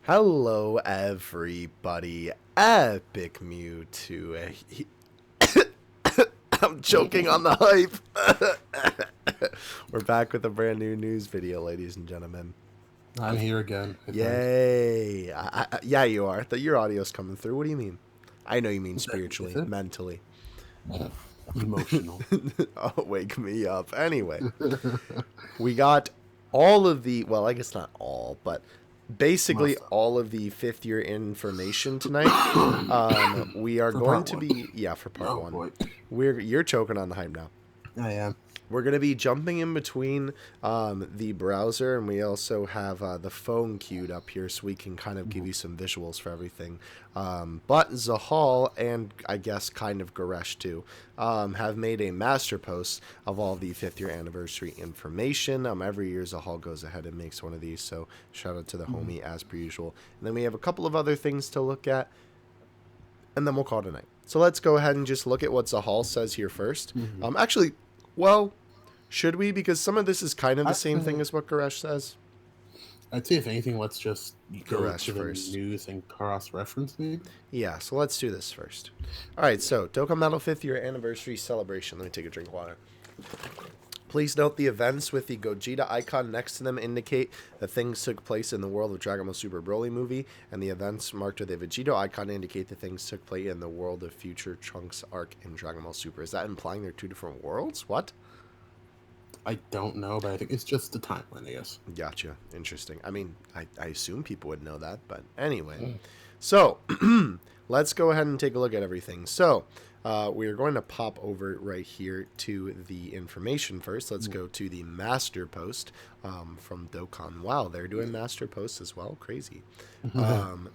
Hello, everybody. Epic Mewtwo. I'm choking on the hype. We're back with a brand new news video, ladies and gentlemen. I'm here again. I think. Yay! Yeah, you are. Your audio's coming through. What do you mean? I know you mean Is spiritually, it? mentally. Emotional. Oh, wake me up. Anyway, we got all of the, well, I guess not all, but basically Most of all of the fifth year information tonight. We are For going part to one. be, yeah, for part Oh one. boy, You're choking on the hype now. I am. We're going to be jumping in between the browser, and we also have the phone queued up here so we can kind of give you some visuals for everything. But Zahal and I guess kind of Goresh too have made a master post of all the 5th year anniversary information. Every year Zahal goes ahead and makes one of these, so shout out to the homie as per usual. And then we have a couple of other things to look at, and then we'll call it a night. So let's go ahead and just look at what Zahal says here first. Actually, well, should we? Because some of this is kind of the same thing as what Goresh says. I'd say if anything, let's just go Goresh to the first. news and cross-reference maybe. Yeah, so let's do this first. All right, so Dokkan Battle 5th year anniversary celebration. Let me take a drink of water. Please note the events with the Gogeta icon next to them indicate that things took place in the world of Dragon Ball Super Broly movie, and the events marked with the Vegito icon indicate that things took place in the world of future Trunks arc in Dragon Ball Super. Is that implying they're two different worlds? What? I don't know, but I think it's just the timeline, I guess. Gotcha. Interesting. I mean, I assume people would know that, but anyway. So, let's go ahead and take a look at everything. So, we're going to pop over right here to the information first. Let's go to the master post from Dokkan. Wow, they're doing master posts as well. Crazy.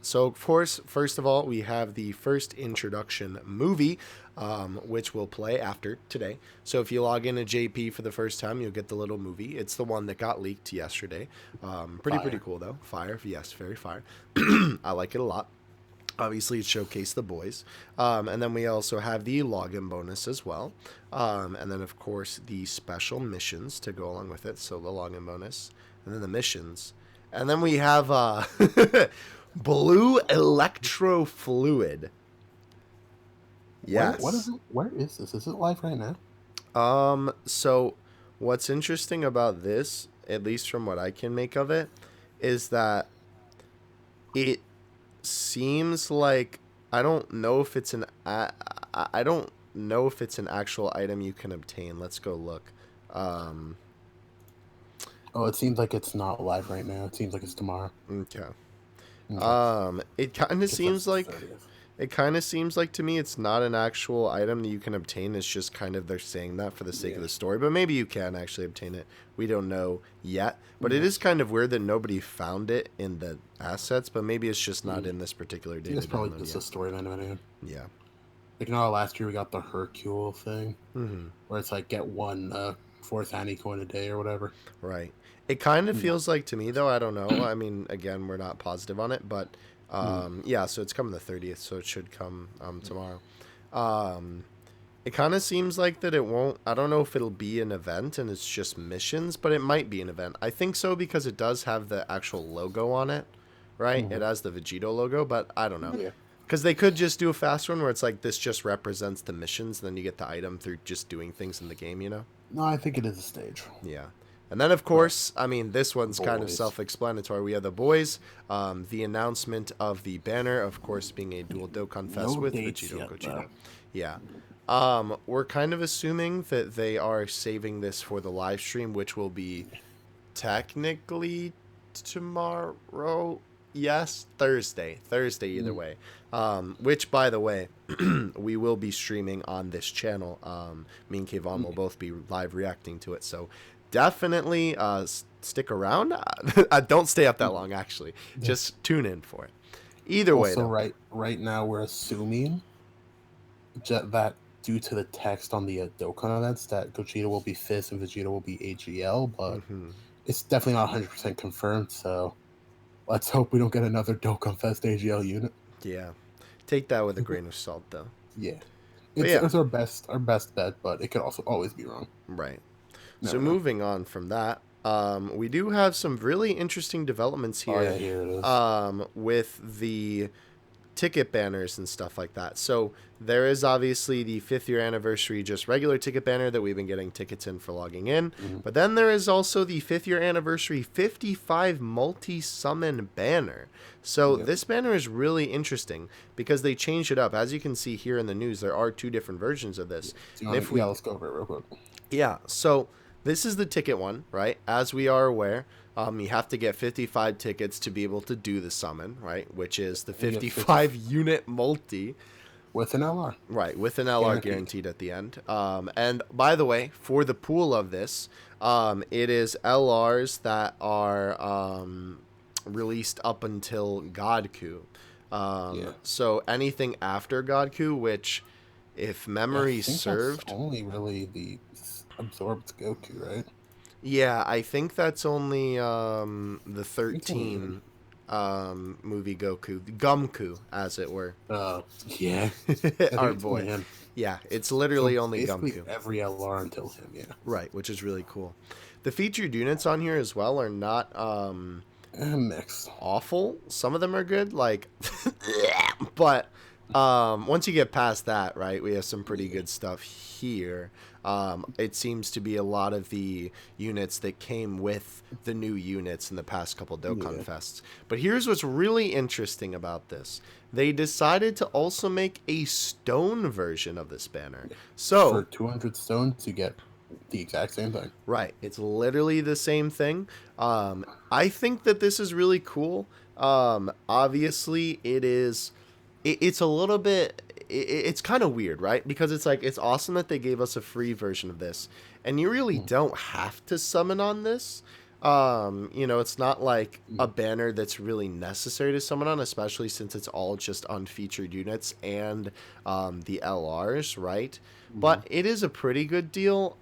So, of course, first of all, we have the first introduction movie, which will play after today. So if you log into JP for the first time, you'll get the little movie. It's the one that got leaked yesterday. Pretty cool, though. Fire. Yes, very fire. I like it a lot. Obviously, it showcased the boys. And then we also have the login bonus as well. And then, of course, the special missions to go along with it. So the login bonus. And then the missions. And then we have blue electro fluid. Yes. What is it? Where is this? Is it live right now? So what's interesting about this, at least from what I can make of it, is that it seems like I don't know if it's an actual item you can obtain. Let's go look. Oh, it seems like it's not live right now. It seems like it's tomorrow. Okay. Okay. It kind of seems like 30th. it kind of seems like to me it's not an actual item that you can obtain. It's just kind of they're saying that for the sake of the story. But maybe you can actually obtain it. We don't know yet. But it is kind of weird that nobody found it in the assets. But maybe it's just not in this particular data. It's probably just a storyline of it. Yeah. Like, last year we got the Hercule thing, where it's like get one fourth Annie coin a day or whatever. Right. It kind of feels like to me, though, I don't know. I mean, again, we're not positive on it, but yeah, so it's coming the 30th, so it should come tomorrow. It kind of seems like that it won't, I don't know if it'll be an event and it's just missions, but it might be an event. I think so because it does have the actual logo on it, right? It has the Vegito logo, but I don't know. Yeah. Because they could just do a fast one where it's like this just represents the missions, and then you get the item through just doing things in the game, you know? No, I think it is a stage. Yeah. And then, of course, I mean, this one's kind of Boys. self-explanatory. We have the boys, the announcement of the banner, of course, being a dual Dokkan Fest No with dates Vegito yet, Gogeta. though. Yeah. We're kind of assuming that they are saving this for the live stream, which will be technically tomorrow. Yes, Thursday either way. Which, by the way, we will be streaming on this channel. Me and Kayvon will both be live reacting to it, so definitely stick around. Don't stay up that long, actually. Just tune in for it. Either way, Also, though. right now we're assuming that due to the text on the Dokkan events that Gogeta will be Fizz and Vegeta will be AGL, but it's definitely not 100% confirmed, so let's hope we don't get another Dokkan Fest AGL unit. Yeah. Take that with a grain of salt, though. Yeah. Yeah. It's our best bet, but it could also always be wrong. Right. Never So know. moving on from that, we do have some really interesting developments Oh yeah, here here it is. with the ticket banners and stuff like that. So there is obviously the 5th year anniversary just regular ticket banner that we've been getting tickets in for logging in. Mhm. But then there is also the 5th year anniversary 55 multi-summon banner. So Yep. this banner is really interesting because they changed it up. As you can see here in the news, there are 2 different versions of this. And if we Yeah, let's go over it real quick. yeah, so this is the ticket one, right? As we are aware, you have to get 55 tickets to be able to do the summon, right? Which is the You get 55 unit multi, with an LR. right? With an LR guaranteed at the end. And by the way, for the pool of this, it is LRs that are released up until Godku. Yeah. So anything after Godku, which, if memory I think served, that's only really the absorbed Goku, right? yeah, I think that's only the It's only 13 movie Goku, Gumku, as it were. Yeah. I think Our it's only boy. him. Yeah, it's So literally only basically Gumku. every LR until him, yeah. Right, which is really cool. The featured units on here as well are not Mixed. awful. Some of them are good, like, but once you get past that, right, we have some pretty good stuff here. It seems to be a lot of the units that came with the new units in the past couple Dokkan Fests. But here's what's really interesting about this. They decided to also make a stone version of this banner. So for 200 stones, you get the exact same thing. right, it's literally the same thing. I think that this is really cool. Obviously, it is. It's a little bit. It's kind of weird, right? Because it's like it's awesome that they gave us a free version of this, and you really don't have to summon on this. It's not like a banner that's really necessary to summon on, especially since it's all just unfeatured units and the LRs, right? But it is a pretty good deal.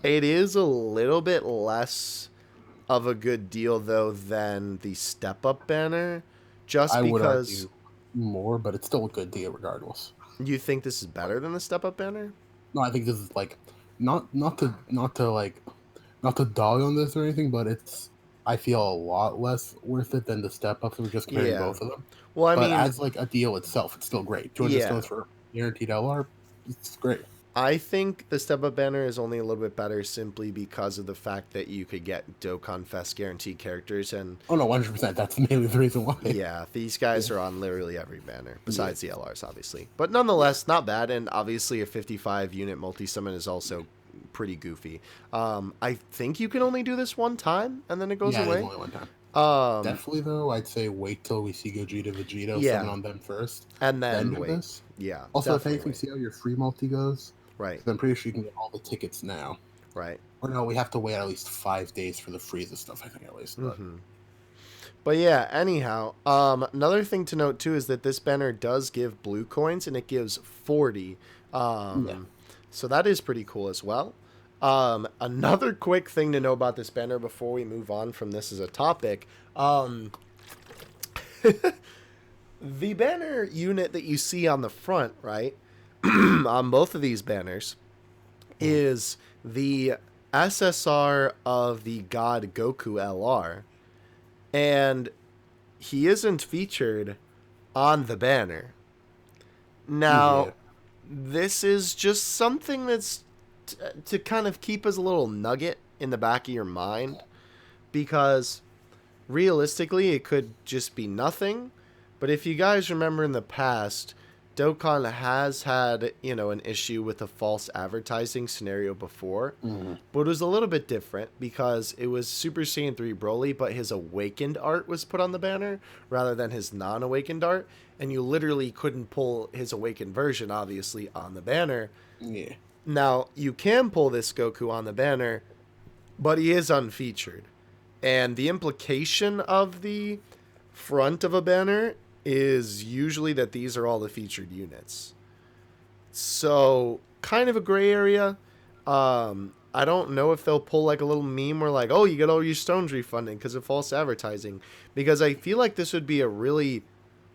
It is a little bit less of a good deal though than the step up banner, just I would because argue more, but it's still a good deal regardless. you think this is better than the step up banner. No, I think this is like not to dog on this or anything, but it's I feel a lot less worth it than the step ups. We're just comparing Yeah. both of them. Well, I But mean, as like a deal itself, it's still great. 200 yeah. stones for guaranteed LR, it's great. I think the step up banner is only a little bit better simply because of the fact that you could get Dokkan Fest guaranteed characters, and Oh no, 100%. That's mainly the reason why. yeah, these guys are on literally every banner besides the LRs, obviously. But nonetheless, not bad, and obviously a 55 unit multi summon is also pretty goofy. I think you can only do this one time, and then it goes Yeah, away. there's only one time. Um, Definitely though, I'd say wait till we see Gogeta Vegeta Yeah. summon on them first. and then do wait. this. Yeah. Also, if definitely anything, wait. see how your free multi goes. Right. 'Cause I'm pretty sure you can get all the tickets now. Right. Or no, we have to wait at least 5 days for the Frieza stuff. I think at least. But But yeah, anyhow, another thing to note too is that this banner does give blue coins, and it gives 40. So that is pretty cool as well. Another quick thing to know about this banner before we move on from this as a topic. The banner unit that you see on the front, right, on both of these banners, is the SSR of the God Goku LR. And he isn't featured on the banner. Now, Yeah. this is just something that's to kind of keep as a little nugget in the back of your mind, because realistically it could just be nothing. But if you guys remember in the past, Dokkan has had, an issue with a false advertising scenario before, but it was a little bit different because it was Super Saiyan 3 Broly, but his awakened art was put on the banner rather than his non-awakened art, and you literally couldn't pull his awakened version, obviously, on the banner. Yeah. Now, you can pull this Goku on the banner, but he is unfeatured. And the implication of the front of a banner is usually that these are all the featured units. So, kind of a gray area. I don't know if they'll pull like a little meme where like, oh, you get all your stones refunded because of false advertising. Because I feel like this would be a really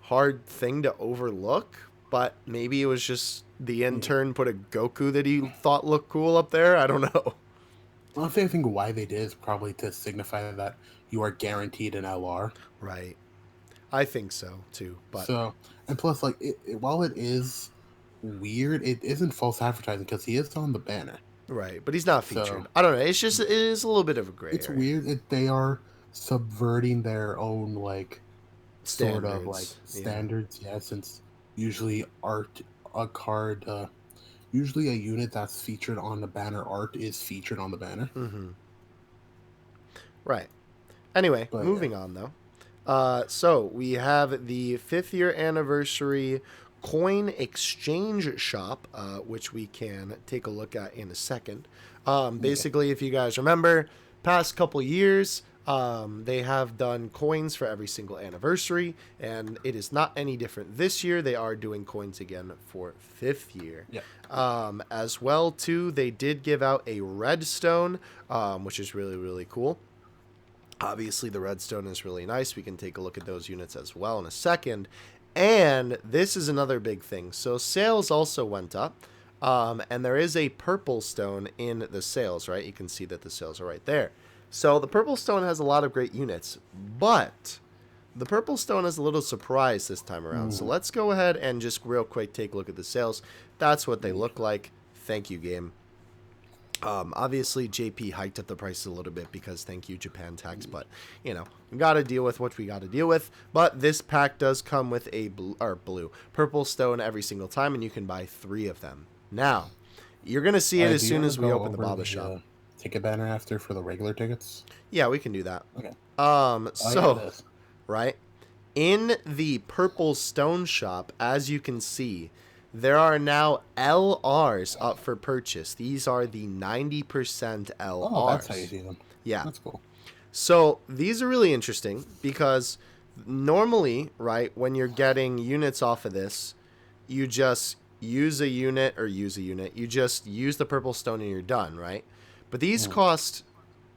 hard thing to overlook. But maybe it was just the intern put a Goku that he thought looked cool up there. I don't know. Honestly, I think why they did is probably to signify that you are guaranteed an LR. Right. I think so too. But So, and plus, like, while it is weird, it isn't false advertising because he is on the banner. right. But he's not featured. So I don't know. It's just it is a little bit of a gray it's area. weird. They are subverting their own like sort of like Standards. Yeah. standards. Yeah, since usually a card, usually a unit that's featured on the banner art is featured on the banner. Mm-hmm. Right. Anyway, But yeah, moving on though. So we have the 5th-year anniversary coin exchange shop, which we can take a look at in a second. yeah. Basically, if you guys remember, past couple years, they have done coins for every single anniversary, and it is not any different this year. They are doing coins again for 5th year. Yeah. As well, too, they did give out a redstone, which is really, really cool. Obviously, the redstone is really nice. We can take a look at those units as well in a second. And this is another big thing. So sales also went up. And there is a purple stone in the sales, right? You can see that the sales are right there. So the purple stone has a lot of great units. But the purple stone is a little surprise this time around. So let's go ahead and just real quick take a look at the sales. That's what they look like. Thank you, game. Obviously, JP hiked up the price a little bit because thank you, Japan tax. But, you know, we got to deal with what we got to deal with. But this pack does come with a purple stone every single time, and you can buy 3 of them. Now, you're going to see it as soon as we open the Baba shop. Ticket banner after for the regular tickets. Yeah, we can do that. Okay. So, right, in the purple stone shop, as you can see, there are now LRs up for purchase. These are the 90% LRs. Oh, that's how you see them. Yeah. That's cool. So these are really interesting because normally, right, when you're getting units off of this, you just use a unit. You just use the purple stone and you're done, right? But these cost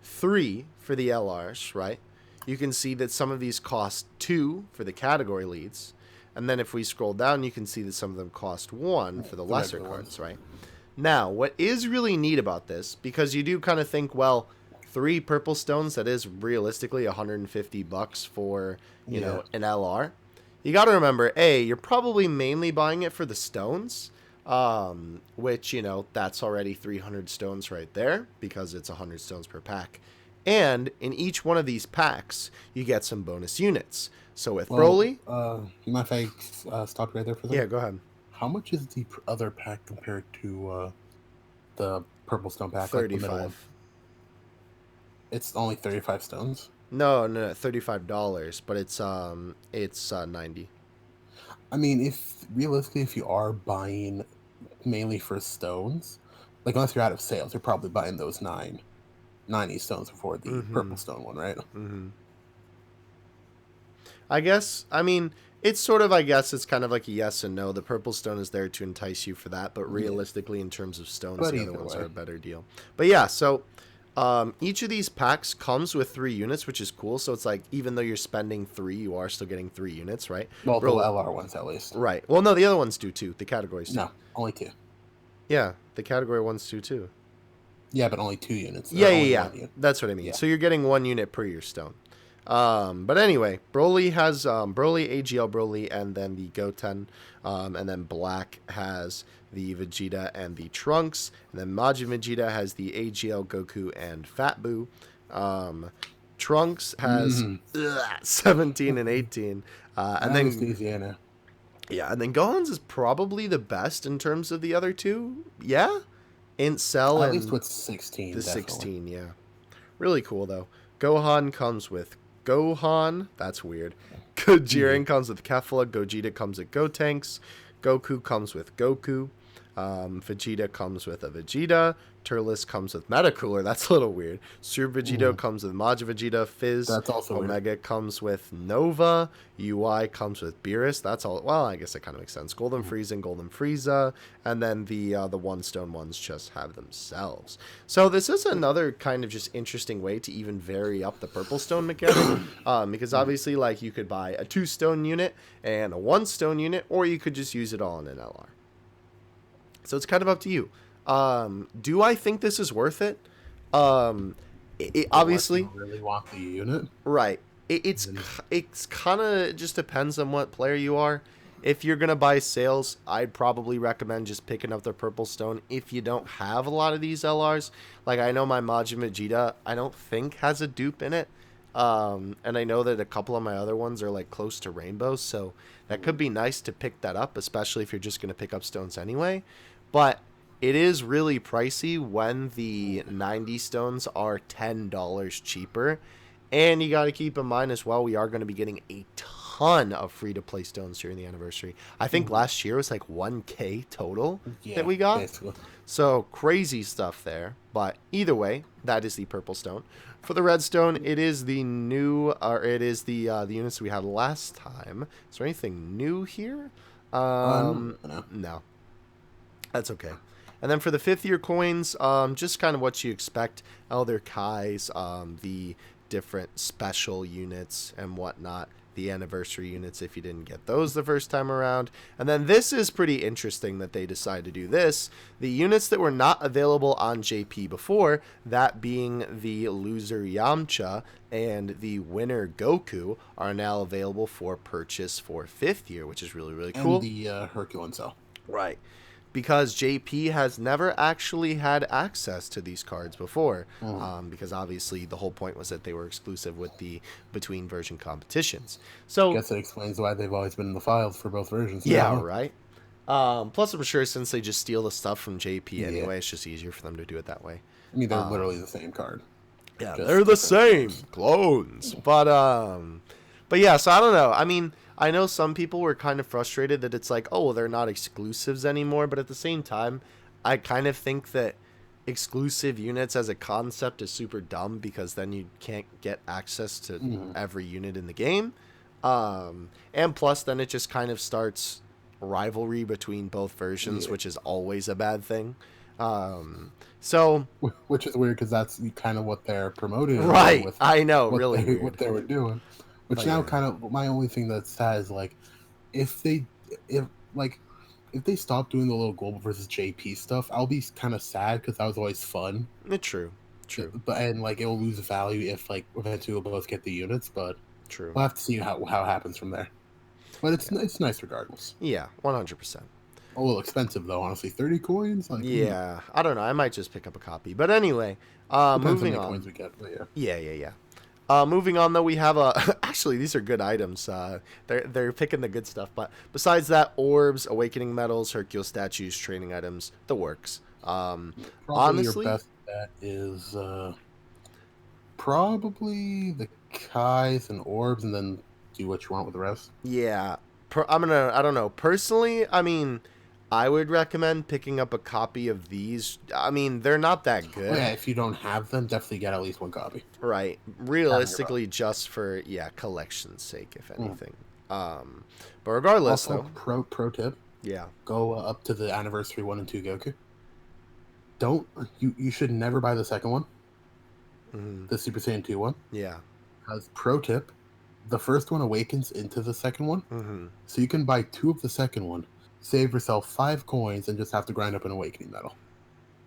3 for the LRs, right? You can see that some of these cost 2 for the category leads. And then if we scroll down, you can see that some of them cost 1 for the lesser cards, right? Now, what is really neat about this, because you do kind of think, well, 3 purple stones, that is realistically $150 for, you know, an LR. You got to remember, A, you're probably mainly buying it for the stones, which, you know, that's already 300 stones right there because it's 100 stones per pack. And in each one of these packs, you get some bonus units. So with Broly... you mind if I stop right there for a second? Yeah, go ahead. How much is the other pack compared to the purple stone pack? 35. Like it's only 35 stones? No, $35, but it's 90. I mean, if realistically, if you are buying mainly for stones, like unless you're out of sales, you're probably buying those 90 stones before the purple stone one, right? I guess, I mean, it's sort of, I guess it's kind of like a yes and no. The purple stone is there to entice you for that, but realistically, in terms of stones, the other ones are a better deal. But yeah, so each of these packs comes with 3 units, which is cool. So it's like, even though you're spending 3, you are still getting 3 units, right? Well, the LR ones at least. Right. Well, no, the other ones do too. The categories do. No, only 2. Yeah, the category ones do too. Yeah, but only 2 units. Yeah. That's what I mean. Yeah. So you're getting 1 unit per your stone. But anyway, Broly has Broly, AGL Broly, and then the Goten. And then Black has the Vegeta and the Trunks. And then Majin Vegeta has the AGL Goku and Fat Boo. Trunks has 17 and 18. And then Louisiana. Yeah, and then Gohan's is probably the best in terms of the other 2. Yeah? Int Cell at and least with 16. the definitely. 16, yeah. Really cool though. Gohan comes with Gohan. That's weird. Jiren comes with Kefla. Gogeta comes with Gotenks. Goku comes with Goku. Vegeta comes with a Vegeta. Turles comes with Metacooler. That's a little weird. Super Vegito comes with Majin Vegeta. Fizz. That's also Omega comes with Nova. UI comes with Beerus. That's all. Well, I guess that kind of makes sense. Golden Frieza and Golden Frieza. And then the one stone ones just have themselves. So this is another kind of just interesting way to even vary up the purple stone mechanic. Because obviously, like, you could buy a 2 stone unit and a 1 stone unit, or you could just use it all in an LR. So it's kind of up to you. Do I think this is worth it? Unless Obviously, you really want the unit. right. Then, It's kind of just depends on what player you are. If you're gonna buy sales, I'd probably recommend just picking up the purple stone. If you don't have a lot of these LRs, like I know my Majin Vegeta, I don't think has a dupe in it, and I know that a couple of my other ones are like close to rainbows, so that could be nice to pick that up, especially if you're just gonna pick up stones anyway. But it is really pricey when the 90 stones are $10 cheaper. And you got to keep in mind as well, we are going to be getting a ton of free to play stones during the anniversary. I think last year was like 1K total that yeah, we got. basically. So crazy stuff there. But either way, that is the purple stone. For the red stone, it is the new, or it is the units we had last time. Is there anything new here? No. No, that's okay. And then for the 5th year coins, just kind of what you expect. Elder Kai's, the different special units and whatnot. The anniversary units if you didn't get those the first time around. And then this is pretty interesting that they decided to do this. The units that were not available on JP before, that being the loser Yamcha and the winner Goku, are now available for purchase for 5th year, which is really, really cool. And the Herculean cell. Right. Because JP has never actually had access to these cards before, because obviously the whole point was that they were exclusive with the between version competitions. So I guess it explains why they've always been in the files for both versions. yeah, now. right. Plus, I'm sure since they just steal the stuff from JP anyway, it's just easier for them to do it that way. I mean, they're literally the same card. Yeah, Just they're the different same clones. But yeah, so I don't know. I mean, I know some people were kind of frustrated that it's like, oh, well, they're not exclusives anymore. But at the same time, I kind of think that exclusive units as a concept is super dumb because then you can't get access to every unit in the game. And plus, then it just kind of starts rivalry between both versions, which is always a bad thing. So Which is weird because that's kind of what they're promoting. right, With I know, what really they, weird. what they were doing. Which But now yeah. kind of my only thing that's sad is like if they if like if they stop doing the little global versus JP stuff, I'll be kind of sad because that was always fun. True, true, But and like it'll lose value if like eventually we'll both get the units, but true. we'll have to see how it happens from there. But it's nice regardless. Yeah, 100%. A little expensive though, honestly. 30 coins. Like, Yeah, I don't know. I might just pick up a copy. But anyway, depends moving how many on. coins we get. But yeah. Yeah. Moving on though, we have actually these are good items. They're picking the good stuff. But besides that, orbs, awakening medals, Hercule statues, training items, the works. Probably Honestly, your best bet is probably the Kais and orbs, and then do what you want with the rest. yeah. I don't know. Personally, I mean, I would recommend picking up a copy of these. I mean, they're not that good. Oh, yeah, if you don't have them, definitely get at least one copy. Right. Realistically, just for collection's sake, if anything. But regardless, Also, though, pro tip: yeah, go up to the anniversary 1 and 2 Goku. Don't you should never buy the second one, the Super Saiyan 2 one. yeah, As pro tip, the first one awakens into the second one, so you can buy 2 of the second one, save yourself 5 coins, and just have to grind up an awakening medal.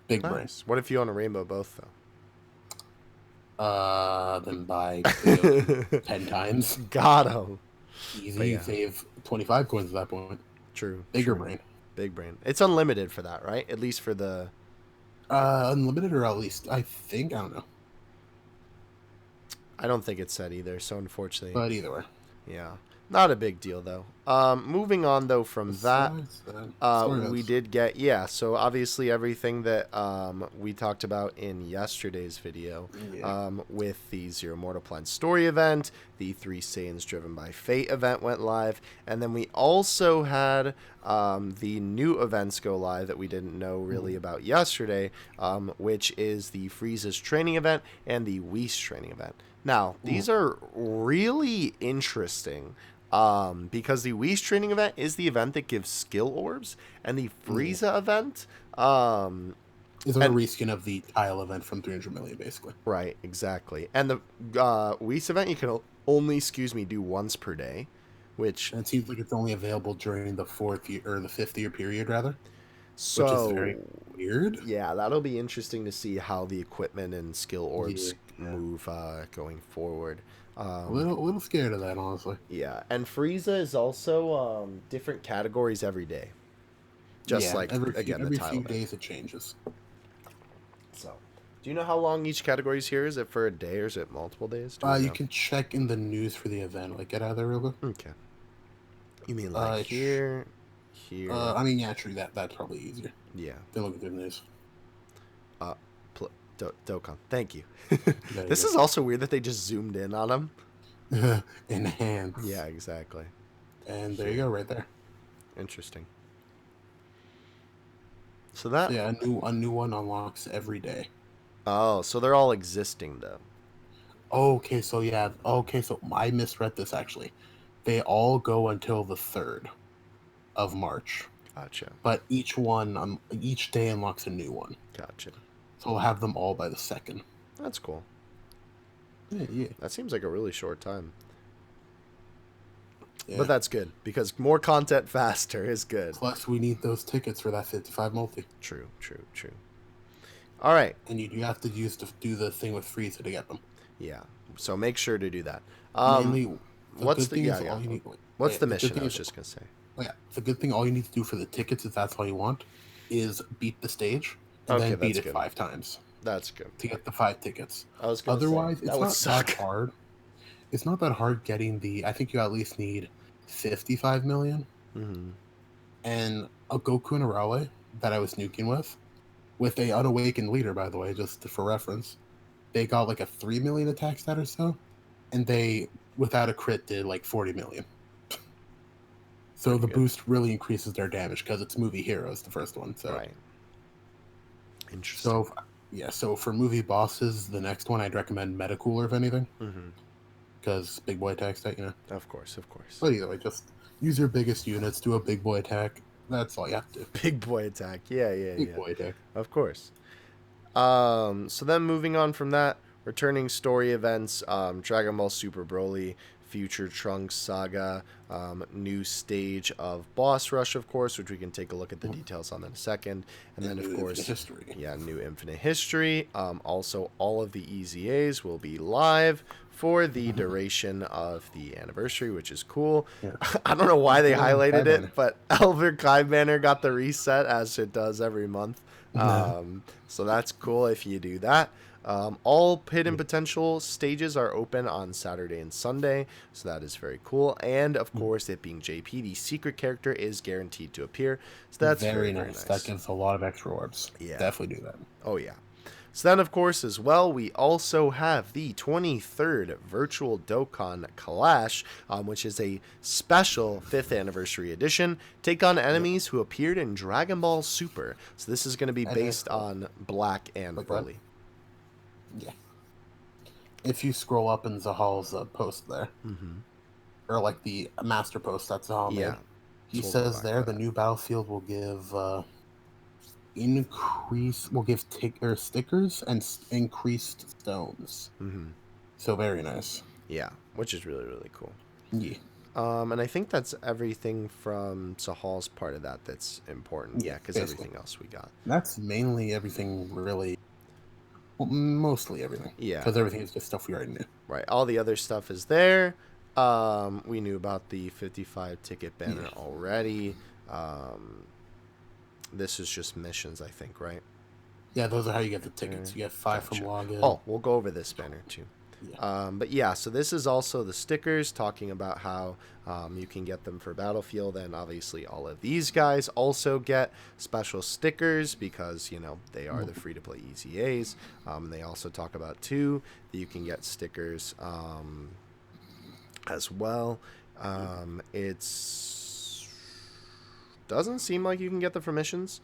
Big brain. nice. What if you own a rainbow both though? Then buy Goku 10 times. Got him. Easy, yeah. save 25 coins at that point. True. Bigger true. brain. Big brain. It's unlimited for that, right? At least for the. Unlimited or at least I don't know. I don't think it's said either. So unfortunately, But either way. yeah, not a big deal though. Moving on though from that, we did get so obviously everything that we talked about in yesterday's video, with the Zero Mortal Plan story event, the 3 Saiyans Driven by Fate event went live, and then we also had the new events go live that we didn't know really about yesterday, which is the Frieza's training event and the Whis training event. Now, these are really interesting because the Whis training event is the event that gives skill orbs, and the Frieza event is a reskin of the tile event from 300 million, basically. Right, exactly. And the Whis event you can only, do once per day, which... And it seems like it's only available during the 4th year, or the 5th year period, rather. which is very So weird. yeah, that'll be interesting to see how the equipment and skill Yeah, orbs move going forward. a little scared of that, honestly. Yeah, and Frieza is also different categories every day, just Yeah, like again the every tile few event. days it changes. So, do you know how long each category is here? Is it for a day or is it multiple days? Do we You know? can check in the news for the event. Like, get out of there real quick. Okay. You mean like here, here? I mean, yeah, true. That's probably easier Yeah. than looking through the news. Uh, Dokkan. Thank you. There This you is also weird that they just zoomed in on him. go. Enhance. Yeah, exactly. And there you Here. go, right there. Interesting. So So that. yeah, a new one unlocks every day. Oh, so they're all existing though. Okay, so yeah. Okay, so I misread this actually. They all go until the 3rd of March, Gotcha. but each day unlocks a new one. Gotcha. So we'll have them all by the 2nd. That's cool. Yeah, yeah, That seems like a really short time. yeah. But that's good because more content faster is good. Plus, we need those tickets for that 55 multi. True, true, true. All right. And you have to do the thing with Frieza to get them. Yeah. So make sure to do that. Mainly, the What's good the thing yeah, is yeah. all you need. What's the good mission? thing I was is, just gonna say. yeah, the good thing all you need to do for the tickets, if that's all you want, is beat the stage and Okay, then beat that's it good. 5 times That's good. to get the 5 tickets. I was gonna Otherwise, say that it's would not suck. that hard. It's not that hard getting the. I think you at least need 55 million Mm-hmm. and a Goku and a Raleigh that I was nuking with a unawakened leader, by the way, just for reference. They got like a 3 million attack stat or so, and they without a crit did like 40 million. So Pretty the good. boost really increases their damage because it's movie heroes, the first one. So Right. Interesting. so yeah, so for movie bosses, the next one I'd recommend Metacooler if anything, Mm-hmm. because big boy attack stat, you know. Of course, of course. But either way, just use your biggest units, do a big boy attack. That's all you have to do. Big boy attack. Yeah, yeah, Big yeah. boy attack. Of course. So then moving on from that, returning story events, Dragon Ball Super Broly, Future Trunks Saga, new stage of Boss Rush, of course, which we can take a look at the details on in a second. And then, of course, history. yeah, new Infinite History. Also, all of the EZAs will be live for the duration of the anniversary, which is cool. Yeah. I don't know why they Yeah, highlighted Kai it, Banner. but Elder Kai Banner got the reset as it does every month. So that's cool if you do that. All hidden potential stages are open on Saturday and Sunday, so that is very cool. And of course, it being JP, the secret character is guaranteed to appear, so that's very, very nice. That gives a lot of extra orbs. Yeah. Definitely do that. Oh yeah. So then, of course, as well, we also have the 23rd Virtual Dokkan Clash, which is a special 5th anniversary edition. Take on enemies who appeared in Dragon Ball Super. So this is going to be based on Black and Broly. Yeah. If you scroll up in Zahal's post there, or like the master post that Zahal Yeah. made, he So we'll go says back there to the that. new battlefield will give stickers and increased stones. So very nice. Yeah, which is really, really cool. Yeah. And I think that's everything from Sahal's part of that that's important. Yeah, because basically. everything else we got. That's mainly everything, really. Well, mostly everything. Yeah. Because everything is just stuff we already knew. Right. All the other stuff is there. We knew about the 55 ticket banner already. This is just missions, I think, right? Yeah, those are how you get the tickets. You get 5 Gotcha. from login. Oh, we'll go over this banner too. Yeah. But yeah, so this is also the stickers talking about how you can get them for Battlefield, and obviously all of these guys also get special stickers because, you know, they are the free-to-play EZAs. They also talk about, too, that you can get stickers as well. It's doesn't seem like you can get them for missions.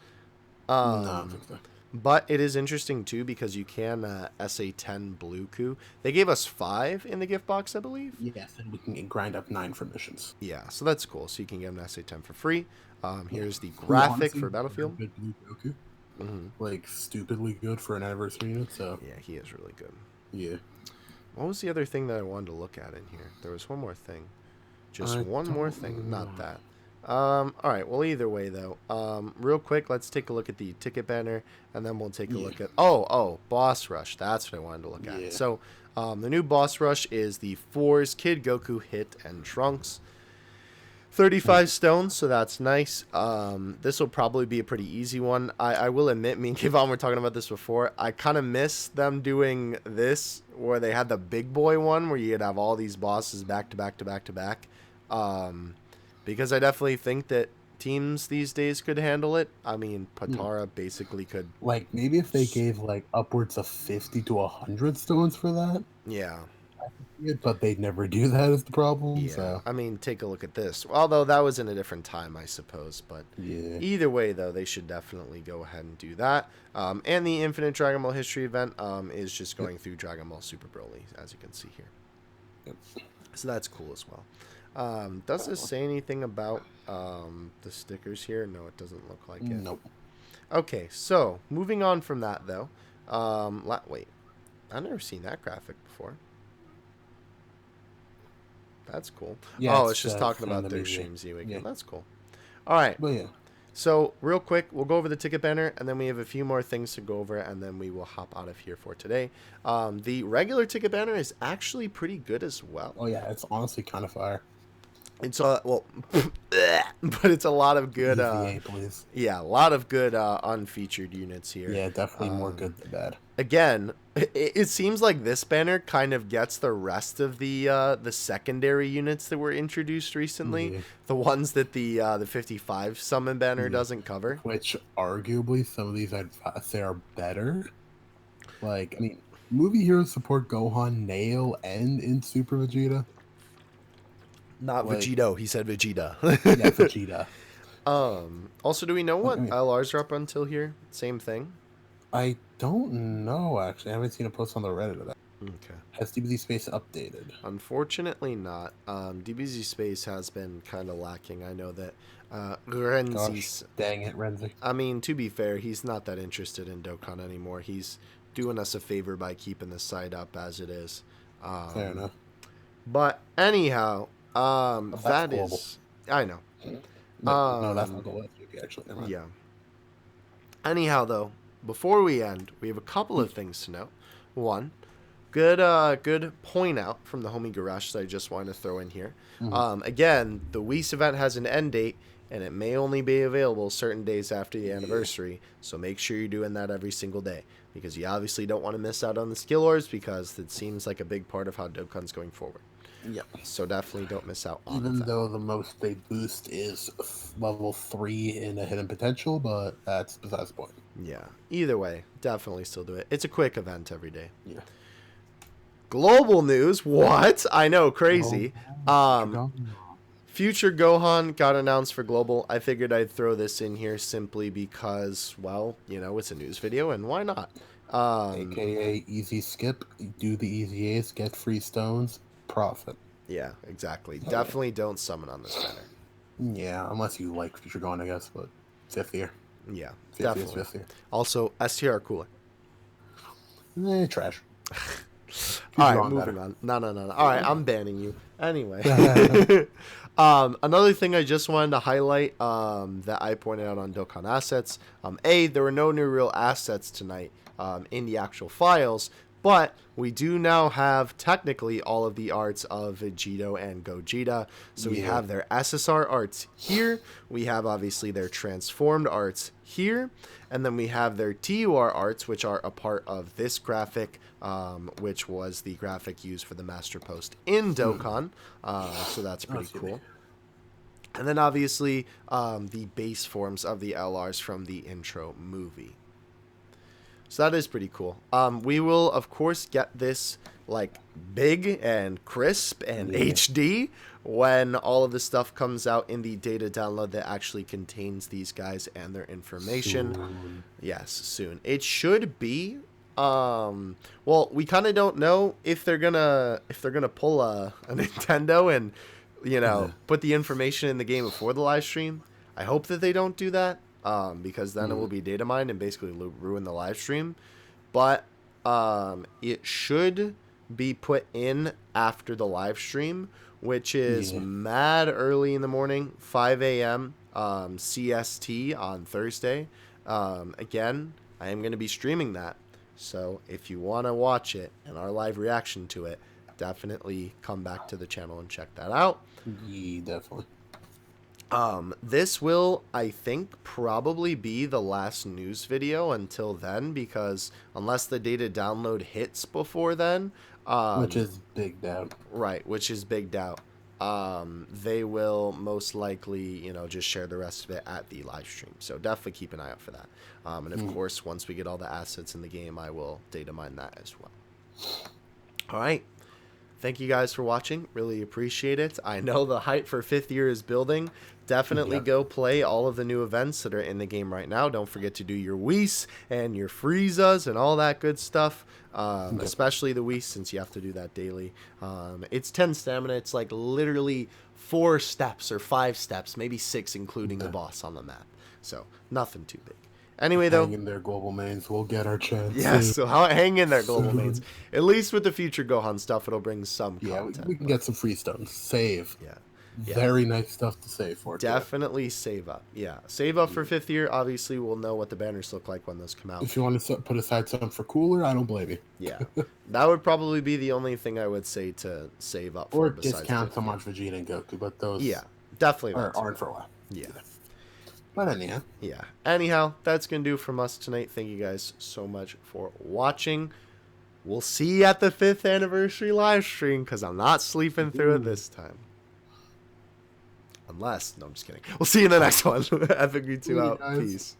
No, I don't think so. But it is interesting, too, because you can SA10 Blue Coup. They gave us 5 in the gift box, I believe. Yes, and we can grind up 9 for missions. Yeah, so that's cool. So you can get an SA10 for free. Here's the graphic for Battlefield. Good Blue Goku. Like, stupidly good for an anniversary unit, so... Yeah, he is really good. Yeah. What was the other thing that I wanted to look at in here? There was one more thing. Just I one more don't thing. know. Not that. All right. Well, either way, though, real quick, let's take a look at the ticket banner, and then we'll take a Yeah. look at. Oh, Boss Rush. That's what I wanted to look at. Yeah. So, the new Boss Rush is the Fours, Kid Goku, Hit, and Trunks. 35 stones, so that's nice. This will probably be a pretty easy one. I will admit, me and Kevon were talking about this before. I kind of miss them doing this, where they had the big boy one, where you'd have all these bosses back to back to back to back. Because I definitely think that teams these days could handle it. I mean, Patara basically could. Like maybe if they gave like upwards of 50 to 100 stones for that, Yeah. but they never do that is the problem. Yeah, So I mean, take a look at this. Although that was in a different time, I suppose. But yeah, either way, though, they should definitely go ahead and do that. And the Infinite Dragon Ball History event is just going through Dragon Ball Super Broly, as you can see here. Yep. So that's cool as well. Does this say anything about the stickers here? No, it doesn't look like it. Nope. Okay, so moving on from that, though. Wait, I've never seen that graphic before. That's cool. Yeah, it's just talking from about the their movie. streams. Yeah. That's cool. All right. But yeah, So real quick, we'll go over the ticket banner, and then we have a few more things to go over, and then we will hop out of here for today. The regular ticket banner is actually pretty good as well. oh yeah, it's honestly kind of fire. It's but it's a lot of good. EVA, please. Yeah, a lot of good unfeatured units here. Yeah, definitely more good than bad. Again, it seems like this banner kind of gets the rest of the secondary units that were introduced recently, Yeah. the ones that the 55 summon banner doesn't cover. Which arguably some of these I'd say are better. Like I mean, movie heroes support Gohan, Nail, and in Super Vegeta. Not Like- Vegito. He said Vegeta. Yeah, Vegeta. Also, do we know what I mean- LRs are up until here? Same thing. I don't know actually. I haven't seen a post on the Reddit of that. Okay. Has DBZ Space updated? Unfortunately, not. DBZ Space has been kind of lacking. I know that Gosh, Renzi's. dang it, Renzi. I mean, to be fair, he's not that interested in Dokkan anymore. He's doing us a favor by keeping the site up as it is. Fair enough. But anyhow, that's that global. is. I know. No, that's not the last movie actually. Never mind. Yeah. Anyhow, though, before we end, we have a couple of things to note. One, good point out from the homie Garage that I just wanted to throw in here. Again, the Whis event has an end date, and it may only be available certain days after the anniversary. So make sure you're doing that every single day, because you obviously don't want to miss out on the skill ores, because it seems like a big part of how Dokkan's going forward. Yep. So definitely don't miss out on Even that. though the most they boost is level 3 in a hidden potential, but that's besides the point. Yeah. Either way, definitely still do it. It's a quick event every day. Yeah. Global news. What? I know, crazy. Future Gohan got announced for Global. I figured I'd throw this in here simply because, well, it's a news video, and why not? AKA easy skip, do the easy A's, get free stones, profit. Yeah, exactly. Definitely don't summon on this banner. Yeah, unless you like Future Gohan, I guess, but 5th year. Yeah, 50th, definitely. 5th year. Also, STR cooler. Trash. All right, Gohan moving better. on. No. All right, I'm banning you. Anyway. Another thing I just wanted to highlight that I pointed out on Dokkan Assets. There were no new real assets tonight in the actual files, but we do now have technically all of the arts of Vegito and Gogeta. So we Yeah. have their SSR arts here. We have obviously their transformed arts here. And then we have their TUR arts, which are a part of this graphic, which was the graphic used for the Master Post in Dokkan. So that's pretty cool. And then obviously the base forms of the LRs from the intro movie. So that is pretty cool. We will, of course, get this like big and crisp and HD when all of the stuff comes out in the data download that actually contains these guys and their information. Soon. Yes, soon. It should be. Well, we kind of don't know if they're gonna pull a Nintendo and put the information in the game before the live stream. I hope that they don't do that. Because then it will be data mined and basically ruin the live stream. But it should be put in after the live stream which is Yeah. mad early in the morning, 5 a.m. CST on Thursday. Again, I am going to be streaming that. So if you want to watch it and our live reaction to it, definitely come back to the channel and check that out. Yeah, definitely. This will, I think, probably be the last news video until then, because unless the data download hits before then, Which is big doubt. right, which is big doubt, they will most likely, you know, just share the rest of it at the live stream. So definitely keep an eye out for that. And of course, once we get all the assets in the game, I will data mine that as well. All right. Thank you guys for watching. Really appreciate it. I know the hype for 5th year is building. Definitely go play all of the new events that are in the game right now. Don't forget to do your Whis and your Friezas and all that good stuff. Especially the Whis, since you have to do that daily. It's 10 stamina. It's like literally 4 steps or 5 steps, maybe 6, including the boss on the map. So nothing too big. Anyway, though, hang in there, global mains. We'll get our chance. yes, so hang in there, global mains. At least with the future Gohan stuff, it'll bring some content. We can get some free stones. Save. Yeah. Very nice stuff to save for. Definitely save up. Yeah, save up for 5th year. Obviously, we'll know what the banners look like when those come out. If you want to put aside something for cooler, I don't blame you. Yeah, that would probably be the only thing I would say to save up for. Or discount some on Vegeta and Goku, but those definitely aren't for a while. Yeah. But anyhow. Yeah. Anyhow, that's going to do from us tonight. Thank you guys so much for watching. We'll see you at the 5th anniversary live stream, because I'm not sleeping through it this time. Unless, no, I'm just kidding. We'll see you in the next one. Epic 2 out. Peace.